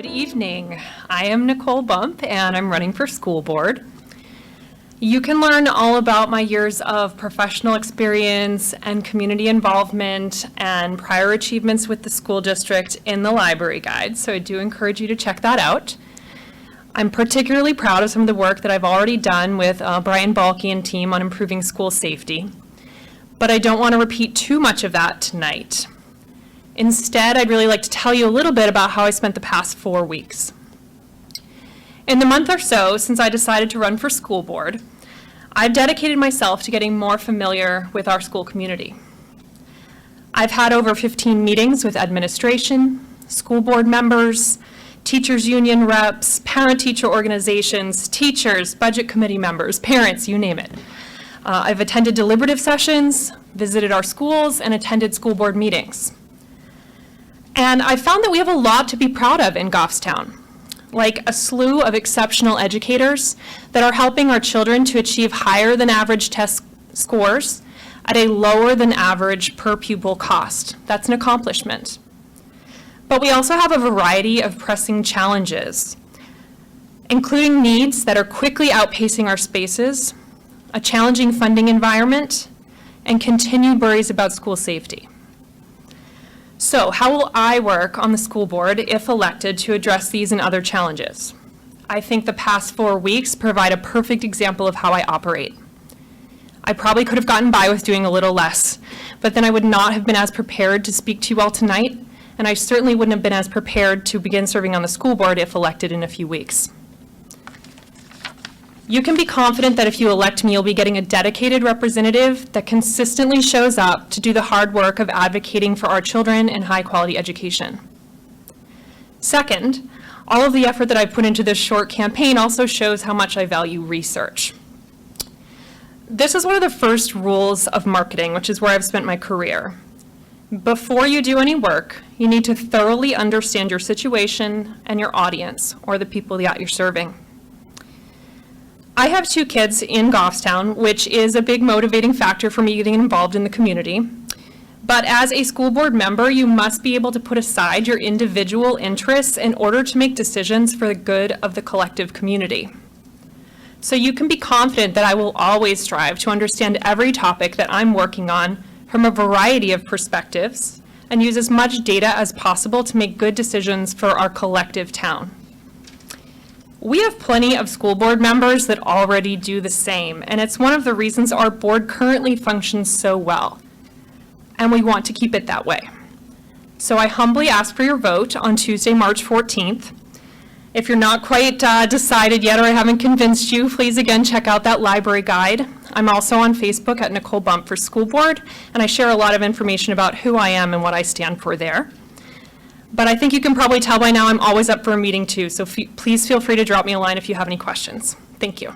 Good evening. I am Nicole Bump and I'm running for school board. You can learn all about my years of professional experience and community involvement and prior achievements with the school district in the library guide, so I do encourage you to check that out. I'm particularly proud of some of the work that I've already done with Brian Balke and team on improving school safety, but I don't want to repeat too much of that tonight. Instead, I'd really like to tell you a little bit about how I spent the past 4 weeks. In the month or so since I decided to run for school board, I've dedicated myself to getting more familiar with our school community. I've had over 15 meetings with administration, school board members, teachers union reps, parent-teacher organizations, teachers, budget committee members, parents, you name it. I've attended deliberative sessions, visited our schools, and attended school board meetings. And I found that we have a lot to be proud of in Goffstown, like a slew of exceptional educators that are helping our children to achieve higher than average test scores at a lower than average per pupil cost. That's an accomplishment. But we also have a variety of pressing challenges, including needs that are quickly outpacing our spaces, a challenging funding environment, and continued worries about school safety. So how will I work on the school board if elected to address these and other challenges? I think the past 4 weeks provide a perfect example of how I operate. I probably could have gotten by with doing a little less, but then I would not have been as prepared to speak to you all tonight, and I certainly wouldn't have been as prepared to begin serving on the school board if elected in a few weeks. You can be confident that if you elect me, you'll be getting a dedicated representative that consistently shows up to do the hard work of advocating for our children and high-quality education. Second, all of the effort that I put into this short campaign also shows how much I value research. This is one of the first rules of marketing, which is where I've spent my career. Before you do any work, you need to thoroughly understand your situation and your audience, or the people that you're serving. I have 2 kids in Goffstown, which is a big motivating factor for me getting involved in the community. But as a school board member, you must be able to put aside your individual interests in order to make decisions for the good of the collective community. So you can be confident that I will always strive to understand every topic that I'm working on from a variety of perspectives and use as much data as possible to make good decisions for our collective town. We have plenty of school board members that already do the same, and it's one of the reasons our board currently functions so well, and we want to keep it that way. So I humbly ask for your vote on Tuesday, March 14th. If you're not quite decided yet or I haven't convinced you, please again check out that library guide. I'm also on Facebook at Nicole Bump for School Board, and I share a lot of information about who I am and what I stand for there. But I think you can probably tell by now I'm always up for a meeting too, so please feel free to drop me a line if you have any questions. Thank you.